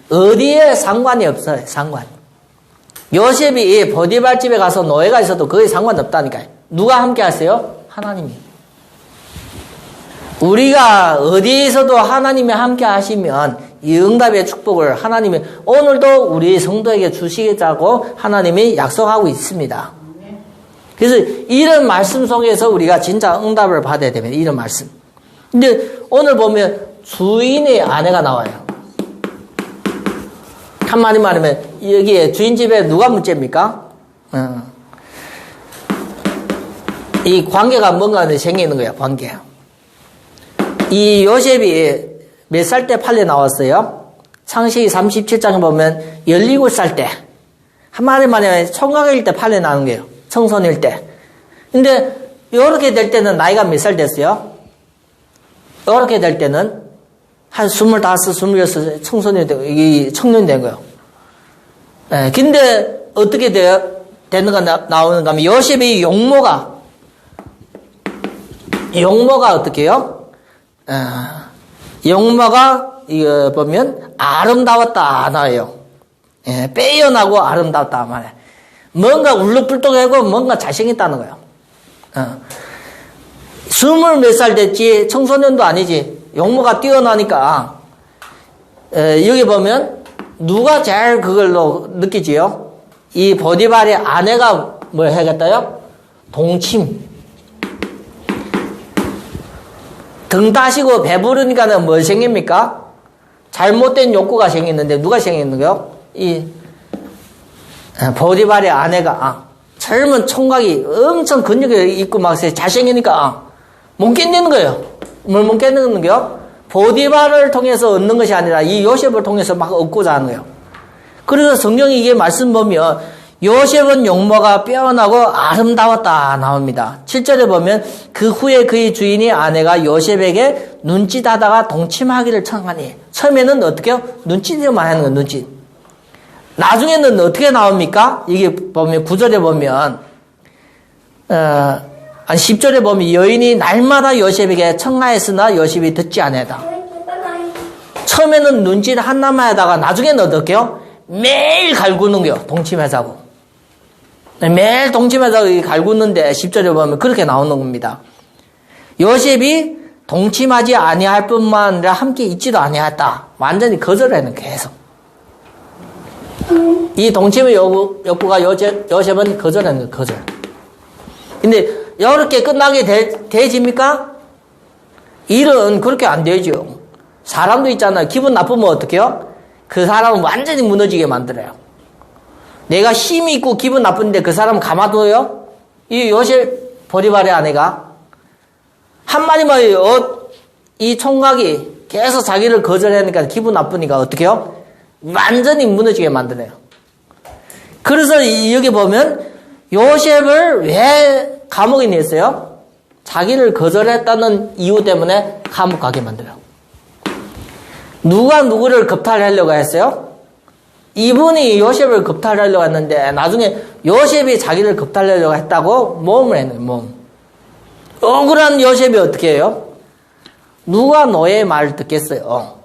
어디에 상관이 없어요. 상관. 요셉이 보디발 집에 가서 노예가 있어도 거의 상관없다니까요. 누가 함께 하세요? 하나님이. 우리가 어디에서도 하나님이 함께 하시면 이 응답의 축복을 하나님이 오늘도 우리 성도에게 주시겠다고 하나님이 약속하고 있습니다. 그래서 이런 말씀 속에서 우리가 진짜 응답을 받아야 됩니다. 이런 말씀. 근데 오늘 보면 주인의 아내가 나와요. 한마디 말하면 여기에 주인 집에 누가 문제입니까? 이 관계가 뭔가 생기는 거야. 관계. 이 요셉이 몇 살 때 팔려 나왔어요? 창세기 37장에 보면 17살 때. 한마디 말하면 총각일 때 팔려 나온 거예요. 청소년일 때. 근데 이렇게 될 때는 나이가 몇 살 됐어요? 이렇게 될 때는 한 25, 26 청년 된 거예요. 예, 근데 어떻게 되는가 나오는가 하면 요셉의 용모가 어떻게 해요? 용모가 이거 보면 아름다웠다 나와요. 예, 빼어나고 아름다웠다 말이야. 뭔가 울룩불뚝하고 뭔가 잘생겼다는 거예요. 20몇 살 됐지 청소년도 아니지. 용모가 뛰어나니까 여기 보면 누가 제일 그걸로 느끼지요? 이 보디발의 아내가 뭘 해겠다요? 동침. 등 따시고 배부르니까는 뭐 생깁니까? 잘못된 욕구가 생겼는데 누가 생겼는가요? 이 보디발의 아내가 젊은 총각이 엄청 근육이 있고 막 잘생기니까 못 견디는 거예요. 뭘 못 견디는 거예요? 보디발을 통해서 얻는 것이 아니라 이 요셉을 통해서 막 얻고자 하는 거예요. 그래서 성경이 이게 말씀 보면 요셉은 용모가 빼어나고 아름다웠다 나옵니다. 7절에 보면 그 후에 그의 주인이 아내가 요셉에게 눈짓하다가 동침하기를 청하니. 처음에는 어떻게 해요? 눈짓만 하는 거예요. 눈짓. 나중에는 어떻게 나옵니까? 이게 보면 9절에 보면 한 10절에 보면 여인이 날마다 요셉에게 청하였으나 요셉이 듣지 아니하다. 처음에는 눈짓 한나만 하다가 나중에는 어떻게 해요? 매일 갈구는 거예요. 동침하자고. 매일 동침하자고 갈구는데 10절에 보면 그렇게 나오는 겁니다. 요셉이 동침하지 아니할 뿐만 아니라 함께 있지도 아니했다. 완전히 거절하는 계속. 이 동침의 욕구가 요셉은 거절하는 거예요. 거절. 근데 이렇게 끝나게 되집니까? 일은 그렇게 안 되죠. 사람도 있잖아요. 기분 나쁘면 어떻게 해요? 그 사람은 완전히 무너지게 만들어요. 내가 힘이 있고 기분 나쁜데 그 사람은 가만둬요? 이 요셉 보디발의 아내가 한마디만 이 총각이 계속 자기를 거절하니까 기분 나쁘니까 어떻게 해요? 완전히 무너지게 만드네요. 그래서 여기 보면 요셉을 왜 감옥에 냈어요? 자기를 거절했다는 이유 때문에 감옥 가게 만들어요. 누가 누구를 겁탈하려고 했어요? 이분이 요셉을 겁탈하려고 했는데 나중에 요셉이 자기를 겁탈하려고 했다고 모험을 했는 거예요. 모험. 억울한 요셉이 어떻게 해요? 누가 노예의 말을 듣겠어요?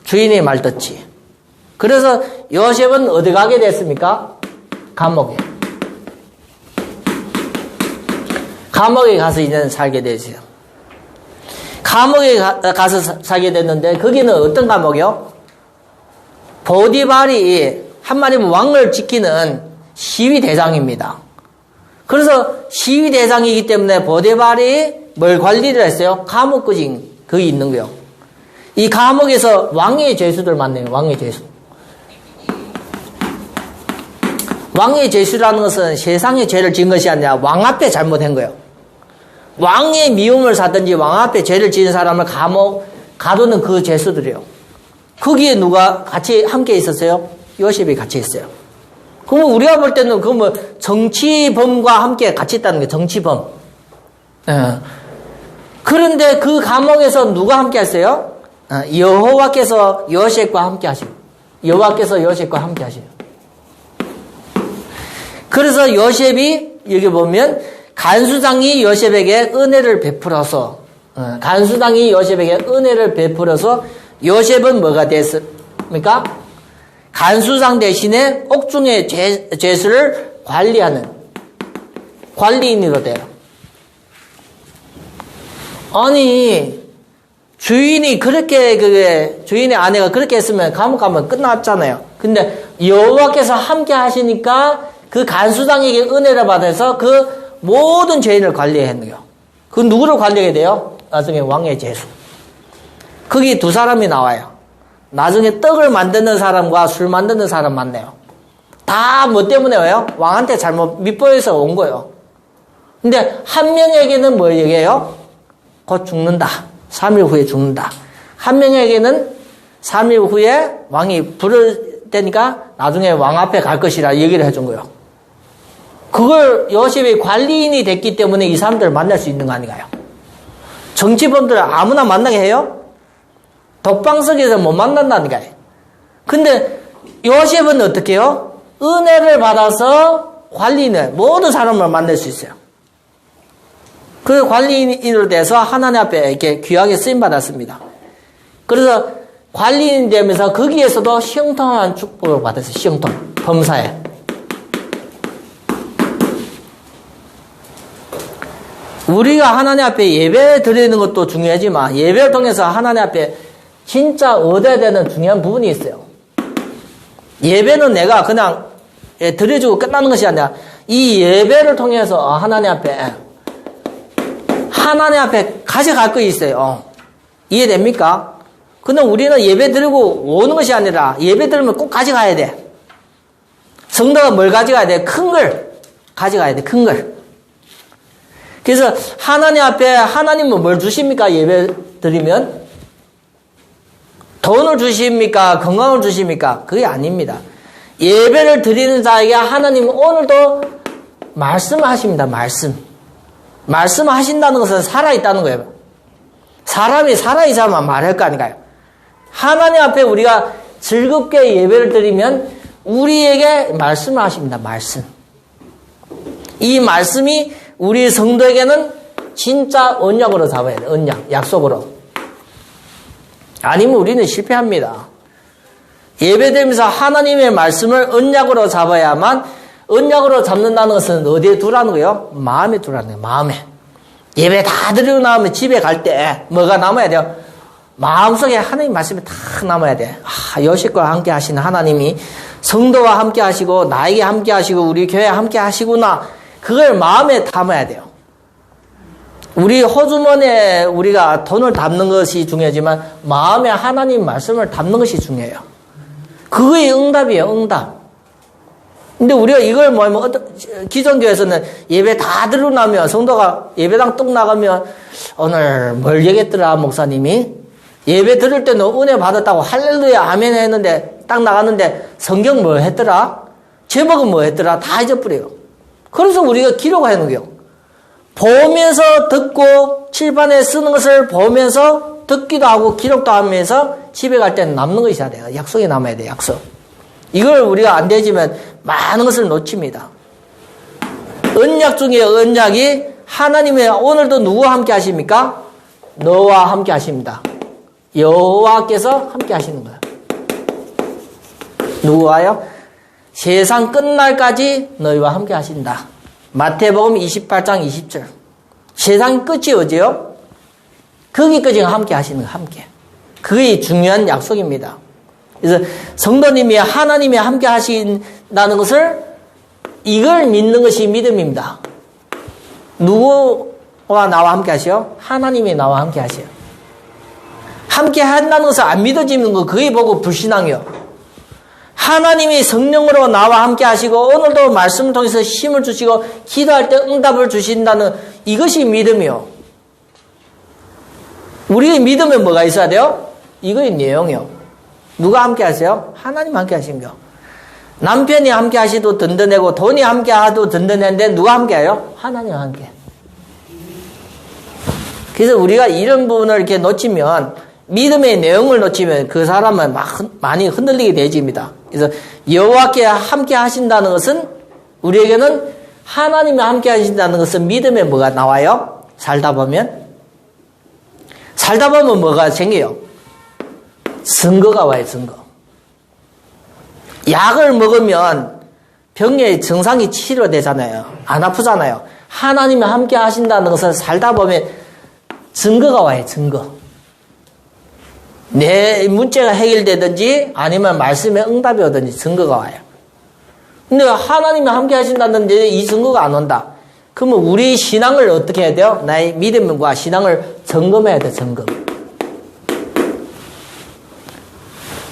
주인의 말 듣지. 그래서 요셉은 어디 가게 됐습니까? 감옥에. 감옥에 가서 이제는 살게 되죠. 감옥에 가서 살게 됐는데 거기는 어떤 감옥이요? 보디발이 한마디면 왕을 지키는 시위대장입니다. 그래서 시위대장이기 때문에 보디발이 뭘 관리를 했어요? 감옥까지 거기 있는 거예요. 이 감옥에서 왕의 죄수들 만나요. 왕의 죄수. 왕의 죄수라는 것은 세상의 죄를 지은 것이 아니라 왕 앞에 잘못한 거예요. 왕의 미움을 사든지 왕 앞에 죄를 지은 사람을 감옥 가두는 그 죄수들이에요. 거기에 누가 같이 함께 있었어요? 요셉이 같이 있어요. 그러면 우리가 볼 때는 그 뭐 정치범과 함께 같이 있다는 게 정치범. 그런데 그 감옥에서 누가 함께 했어요? 여호와께서 요셉과 함께 하시고 여호와께서 요셉과 함께 하시고. 그래서 요셉이 여기 보면 간수장이 요셉에게 은혜를 베풀어서 요셉은 뭐가 됐습니까? 간수장 대신에 옥중의 죄수를 관리하는 관리인으로 돼요. 아니, 주인의 아내가 그렇게 했으면 감옥 가면 끝났잖아요. 근데 여호와께서 함께 하시니까 그 간수장에게 은혜를 받아서 그 모든 죄인을 관리했네요. 그 누구를 관리해야 돼요? 나중에 왕의 제수. 거기 두 사람이 나와요. 나중에 떡을 만드는 사람과 술 만드는 사람 만나요. 다 뭐 때문에 와요? 왕한테 잘못 밑보여서 온 거예요. 근데 한 명에게는 뭐 얘기해요? 곧 죽는다. 3일 후에 죽는다. 한 명에게는 3일 후에 왕이 부를 때니까 나중에 왕 앞에 갈 것이라 얘기를 해준 거예요. 그걸 요셉이 관리인이 됐기 때문에 이 사람들을 만날 수 있는 거 아닌가요? 정치범들을 아무나 만나게 해요? 독방석에서 못 만난다니까요. 근데 요셉은 어떻게 해요? 은혜를 받아서 관리인을, 모든 사람을 만날 수 있어요. 그 관리인으로 돼서 하나님 앞에 이렇게 귀하게 쓰임받았습니다. 그래서 관리인 되면서 거기에서도 형통한 축복을 받았어요. 형통, 범사에. 우리가 하나님 앞에 예배 드리는 것도 중요하지만 예배를 통해서 하나님 앞에 진짜 얻어야 되는 중요한 부분이 있어요. 예배는 내가 그냥 드려주고 끝나는 것이 아니라 이 예배를 통해서 하나님 앞에 가져갈 거 있어요. 이해됩니까? 근데 우리는 예배 드리고 오는 것이 아니라 예배 드리면 꼭 가져가야 돼. 성도가 뭘 가져가야 돼? 큰 걸 가져가야 돼. 큰 걸. 그래서 하나님 앞에 하나님은 뭘 주십니까? 예배 드리면? 돈을 주십니까? 건강을 주십니까? 그게 아닙니다. 예배를 드리는 자에게 하나님은 오늘도 말씀하십니다. 말씀하신다는 것은 살아있다는 거예요. 사람이 살아있어야만 말할 거 아닌가요? 하나님 앞에 우리가 즐겁게 예배를 드리면 우리에게 말씀을 하십니다. 말씀. 이 말씀이 우리 성도에게는 진짜 언약으로 잡아야 돼요. 언약, 약속으로. 아니면 우리는 실패합니다. 예배드리면서 하나님의 말씀을 언약으로 잡아야만, 언약으로 잡는다는 것은 어디에 두라는 거예요? 마음에 두라는 거예요. 마음에. 예배 다 드리고 나면 집에 갈 때 뭐가 남아야 돼요? 마음속에 하나님 말씀이 다 남아야 돼. 요셉과 함께 하시는 하나님이 성도와 함께 하시고 나에게 함께 하시고 우리 교회에 함께 하시구나. 그걸 마음에 담아야 돼요. 우리 호주머니에 우리가 돈을 담는 것이 중요하지만 마음에 하나님 말씀을 담는 것이 중요해요. 그거의 응답이에요. 응답. 근데 우리가 이걸 뭐냐면 기존 교회에서는 예배 다 들고 나면 성도가 예배당 뚝 나가면 오늘 뭘 얘기했더라 목사님이 예배 들을 때는 은혜 받았다고 할렐루야 아멘 했는데 딱 나갔는데 성경 뭐 했더라? 제목은 뭐 했더라? 다 잊어버려요. 그래서 우리가 기록하는 거예요. 보면서 듣고 칠판에 쓰는 것을 보면서 듣기도 하고 기록도 하면서 집에 갈 때는 남는 것이 있어야 돼요. 약속이 남아야 돼요. 약속. 이걸 우리가 안 되지만 많은 것을 놓칩니다. 언약 중에 언약이 하나님의 오늘도 누구와 함께 하십니까? 너와 함께 하십니다. 여호와께서 함께 하시는 거예요. 누구와요? 세상 끝날까지 너희와 함께 하신다. 마태복음 28장 20절. 세상 끝이 어디요? 거기까지 함께 하시는 거예요. 함께. 그게 중요한 약속입니다. 그래서 성도님이 하나님이 함께 하신다는 것을 이걸 믿는 것이 믿음입니다. 누구와 나와 함께 하시요? 하나님이 나와 함께 하시요. 함께 한다는 것을 안 믿어지는 거 그게 보고 불신앙이요. 하나님이 성령으로 나와 함께 하시고 오늘도 말씀을 통해서 힘을 주시고 기도할 때 응답을 주신다는 이것이 믿음이요. 우리의 믿음에 뭐가 있어야 돼요? 이거의 내용이요. 누가 함께 하세요? 하나님 함께 하신 거. 남편이 함께 하시도 든든하고 돈이 함께 하도 든든한데 누가 함께 해요? 하나님과 함께. 그래서 우리가 이런 부분을 이렇게 놓치면 믿음의 내용을 놓치면 그 사람은 많이 흔들리게 되집니다. 그래서 여호와께 함께 하신다는 것은 우리에게는 하나님이 함께 하신다는 것은 믿음에 뭐가 나와요? 살다 보면 뭐가 생겨요? 증거가 와요. 증거. 약을 먹으면 병의 증상이 치료되잖아요. 안 아프잖아요. 하나님이 함께 하신다는 것을 살다 보면 증거가 와요, 증거. 내 문제가 해결되든지 아니면 말씀에 응답이 오든지 증거가 와요. 근데 하나님이 함께 하신다는데 이 증거가 안 온다. 그러면 우리 신앙을 어떻게 해야 돼요? 나의 믿음과 신앙을 점검해야 돼, 점검.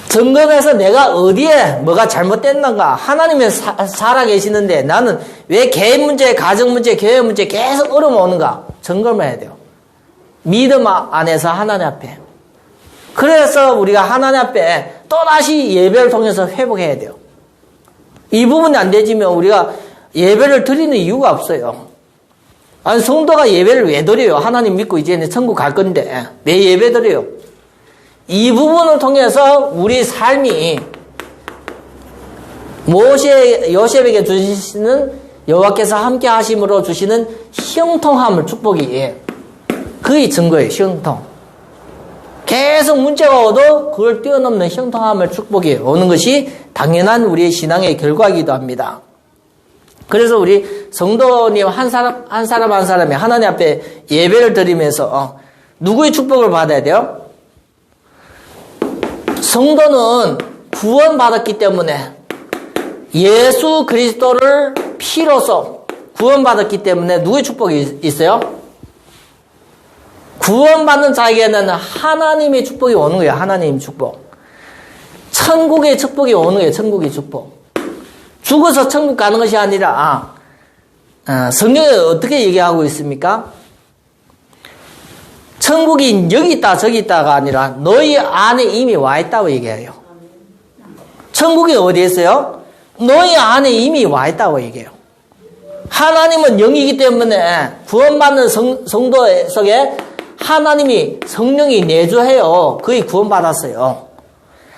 점검해서 내가 어디에 뭐가 잘못됐는가. 하나님이 살아계시는데 나는 왜 개인 문제, 가정 문제, 교회 문제 계속 어려움 오는가. 점검해야 돼요. 믿음 안에서 하나님 앞에. 그래서 우리가 하나님 앞에 또다시 예배를 통해서 회복해야 돼요. 이 부분이 안 되지면 우리가 예배를 드리는 이유가 없어요. 아니, 성도가 예배를 왜 드려요? 하나님 믿고 이제 천국 갈 건데 왜 예배 드려요? 이 부분을 통해서 우리 삶이 요셉에게 주시는 여호와께서 함께 하심으로 주시는 형통함을 축복이 그의 증거예요. 형통. 계속 문제가 와도 그걸 뛰어넘는 형통함을 축복이 오는 것이 당연한 우리의 신앙의 결과이기도 합니다. 그래서 우리 성도님 한 사람이 하나님 앞에 예배를 드리면서 누구의 축복을 받아야 돼요? 성도는 구원받았기 때문에 예수 그리스도를 피로써 구원받았기 때문에 누구의 축복이 있어요? 구원받는 자에게는 하나님의 축복이 오는 거예요. 하나님의 축복. 천국의 축복이 오는 거예요. 천국의 축복. 죽어서 천국 가는 것이 아니라 성경에 어떻게 얘기하고 있습니까? 천국이 여기 있다 저기 있다가 아니라 너희 안에 이미 와 있다고 얘기해요. 천국이 어디에 있어요? 너희 안에 이미 와 있다고 얘기해요. 하나님은 영이기 때문에 구원받는 성도 속에 하나님이 성령이 내주해요. 거의 구원받았어요.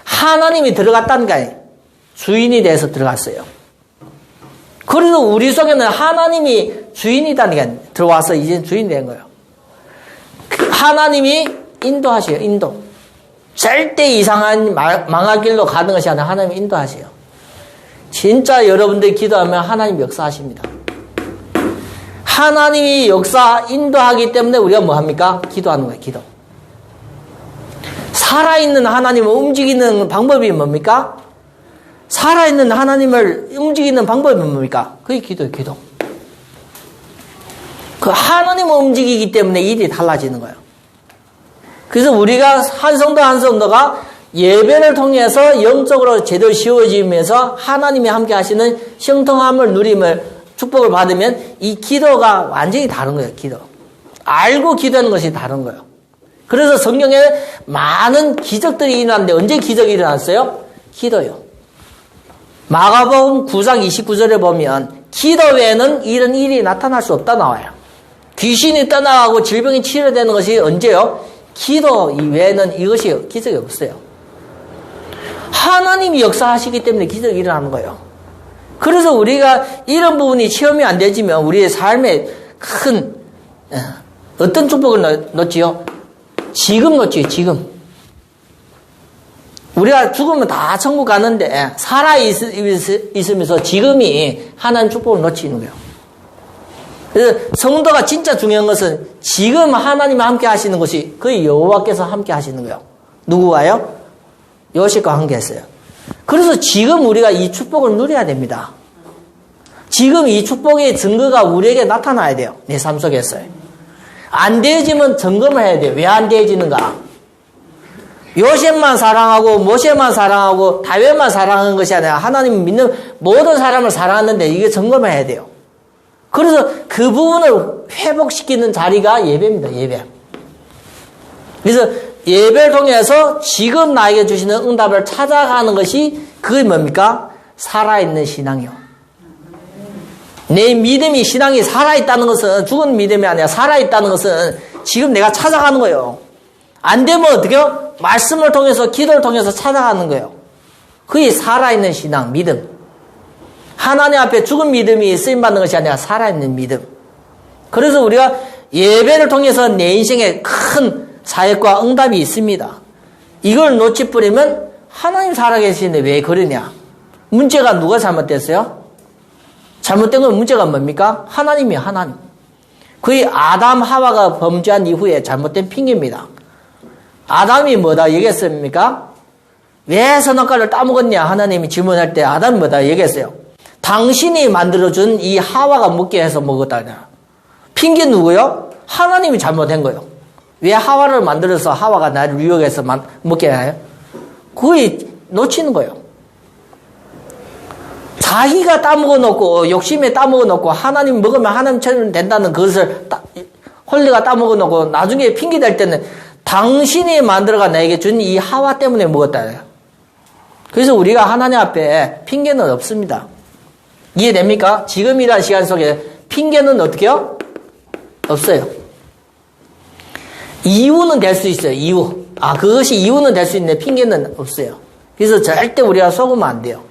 하나님이 들어갔다는 게 주인이 돼서 들어갔어요. 그래서 우리 속에는 하나님이 주인이라는 게 들어와서 이제 주인 된 거예요. 하나님이 인도하셔요. 인도. 절대 이상한 망할 길로 가는 것이 아니라 하나님이 인도하셔요. 진짜 여러분들이 기도하면 하나님 역사하십니다. 하나님이 인도하기 때문에 우리가 뭐합니까? 기도하는 거예요. 기도. 살아있는 하나님을 움직이는 방법이 뭡니까? 살아있는 하나님을 움직이는 방법이 뭡니까? 그게 기도예요. 기도. 그 하나님을 움직이기 때문에 일이 달라지는 거예요. 그래서 우리가 한 성도 한 성도가 예배를 통해서 영적으로 제대로 씌워지면서 하나님이 함께 하시는 형통함을 누림을 축복을 받으면 이 기도가 완전히 다른 거예요. 기도. 알고 기도하는 것이 다른 거예요. 그래서 성경에 많은 기적들이 일어났는데 언제 기적이 일어났어요? 기도요. 마가복음 9장 29절에 보면 기도 외에는 이런 일이 나타날 수 없다 나와요. 귀신이 떠나가고 질병이 치료되는 것이 언제요? 기도 이외에는 이것이 기적이 없어요. 하나님이 역사하시기 때문에 기적이 일어나는 거예요. 그래서 우리가 이런 부분이 체험이 안 되지면 우리의 삶에 큰 어떤 축복을 놓지요? 지금 놓지요. 지금. 우리가 죽으면 다 천국 가는데 살아있으면서 지금이 하나님 축복을 놓치는 거예요. 그래서 성도가 진짜 중요한 것은 지금 하나님이 함께 하시는 것이 그 여호와께서 함께 하시는 거예요. 누구와요? 요셉과 함께 했어요. 그래서 지금 우리가 이 축복을 누려야 됩니다. 지금 이 축복의 증거가 우리에게 나타나야 돼요. 내 삶 속에서요. 안 되어지면 점검을 해야 돼요. 왜 안 되어지는가? 요셉만 사랑하고 모세만 사랑하고 다윗만 사랑하는 것이 아니라 하나님 믿는 모든 사람을 사랑하는데 이게 점검을 해야 돼요. 그래서 그 부분을 회복시키는 자리가 예배입니다. 예배. 그래서 예배를 통해서 지금 나에게 주시는 응답을 찾아가는 것이 그게 뭡니까? 살아있는 신앙이요. 내 믿음이 신앙이 살아있다는 것은 죽은 믿음이 아니라 살아있다는 것은 지금 내가 찾아가는 거예요. 안 되면 어떻게 해요? 말씀을 통해서 기도를 통해서 찾아가는 거예요. 그게 살아있는 신앙, 믿음. 하나님 앞에 죽은 믿음이 쓰임받는 것이 아니라 살아있는 믿음. 그래서 우리가 예배를 통해서 내 인생에 큰 사역과 응답이 있습니다. 이걸 놓치버리면 하나님 살아계시는데 왜 그러냐? 문제가 누가 잘못됐어요? 잘못된 건 문제가 뭡니까? 하나님이에요. 하나님. 거의 아담 하와가 범죄한 이후에 잘못된 핑계입니다. 아담이 뭐다 얘기했습니까? 왜 선악과를 따먹었냐 하나님이 질문할 때 아담이 뭐다 얘기했어요. 당신이 만들어준 이 하와가 먹게 해서 먹었다. 핑계 누구요? 하나님이 잘못한 거예요. 왜 하와를 만들어서 하와가 나를 유혹해서 먹게 해요? 거의 놓치는 거예요. 자기가 따먹어 놓고 욕심에 따먹어 놓고 하나님 먹으면 하나님처럼 된다는 그것을 홀리가 따먹어 놓고 나중에 핑계 댈 때는 당신이 만들어가 나에게 준 이 하와 때문에 먹었다. 그래서 우리가 하나님 앞에 핑계는 없습니다. 이해됩니까? 지금이라는 시간 속에 핑계는 어떻게요? 없어요. 이유는 될 수 있어요. 이유. 그것이 이유는 될 수 있는데 핑계는 없어요. 그래서 절대 우리가 속으면 안 돼요.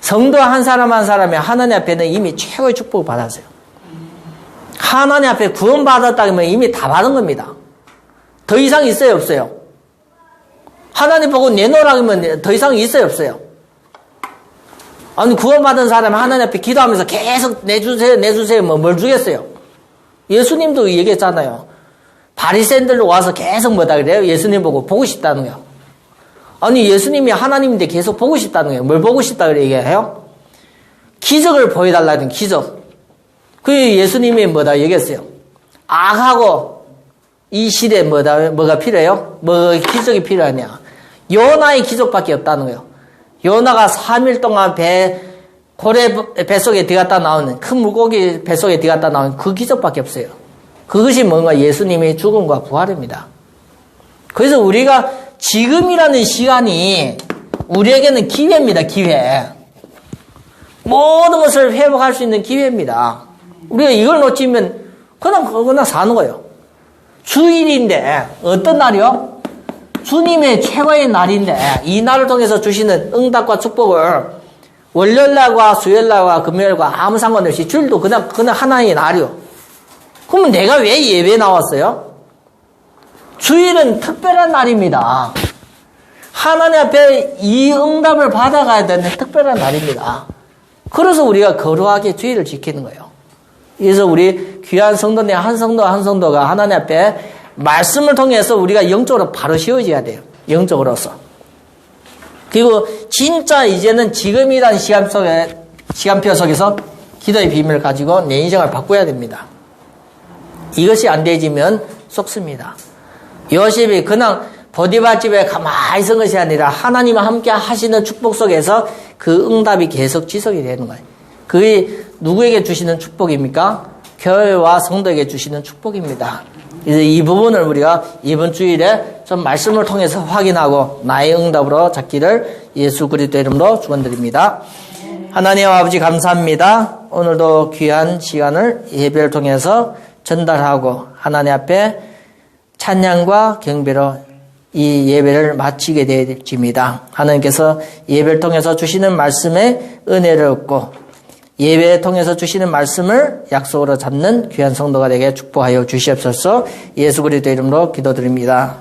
성도 한 사람 한 사람이 하나님 앞에는 이미 최고의 축복을 받았어요. 하나님 앞에 구원받았다면 이미 다 받은 겁니다. 더 이상 있어요, 없어요? 하나님 보고 내놓으라면 더 이상 있어요, 없어요? 아니, 구원받은 사람이 하나님 앞에 기도하면서 계속 내주세요, 내주세요, 뭘 주겠어요? 예수님도 얘기했잖아요. 바리새인들로 와서 계속 뭐다 그래요? 예수님 보고 싶다는 거예요. 아니, 예수님이 하나님인데 계속 보고 싶다는 거예요. 뭘 보고 싶다 그래 얘기해요? 기적을 보여달라는 기적. 그 예수님이 뭐다 얘기했어요. 악하고 이 시대에 뭐가 필요해요? 뭐 기적이 필요하냐? 요나의 기적밖에 없다는 거예요. 요나가 3일 동안 고래 뱃속에 들어갔다 나오는, 큰 물고기 뱃속에 들어갔다 나오는 그 기적밖에 없어요. 그것이 뭔가 예수님의 죽음과 부활입니다. 그래서 우리가 지금이라는 시간이 우리에게는 기회입니다. 기회. 모든 것을 회복할 수 있는 기회입니다. 우리가 이걸 놓치면 그냥 사는 거예요. 주일인데 어떤 날이요? 주님의 최고의 날인데 이 날을 통해서 주시는 응답과 축복을 월요일날과 수요일날과 금요일과 아무 상관없이 주일도 그냥 하나의 날이요. 그러면 내가 왜 예배 나왔어요? 주일은 특별한 날입니다. 하나님 앞에 이 응답을 받아가야 되는 특별한 날입니다. 그래서 우리가 거룩하게 주일을 지키는 거예요. 그래서 우리 귀한 성도님 한 성도가 하나님 앞에 말씀을 통해서 우리가 영적으로 바로 세워져야 돼요. 영적으로서. 그리고 진짜 이제는 지금이라는 시간표 속에서 기도의 비밀을 가지고 내 인생을 바꿔야 됩니다. 이것이 안 되지면 속습니다. 요셉이 그냥 보디발 집에 가만히 있은 것이 아니라 하나님과 함께 하시는 축복 속에서 그 응답이 계속 지속이 되는 거예요. 그게 누구에게 주시는 축복입니까? 교회와 성도에게 주시는 축복입니다. 그래서 이 부분을 우리가 이번 주일에 좀 말씀을 통해서 확인하고 나의 응답으로 잡기를 예수 그리스도의 이름으로 축원드립니다. 하나님 아버지 감사합니다. 오늘도 귀한 시간을 예배를 통해서 전달하고 하나님 앞에 찬양과 경배로 이 예배를 마치게 되집니다. 하나님께서 예배를 통해서 주시는 말씀에 은혜를 얻고 예배를 통해서 주시는 말씀을 약속으로 잡는 귀한 성도가 되게 축복하여 주시옵소서. 예수 그리스도의 이름으로 기도드립니다.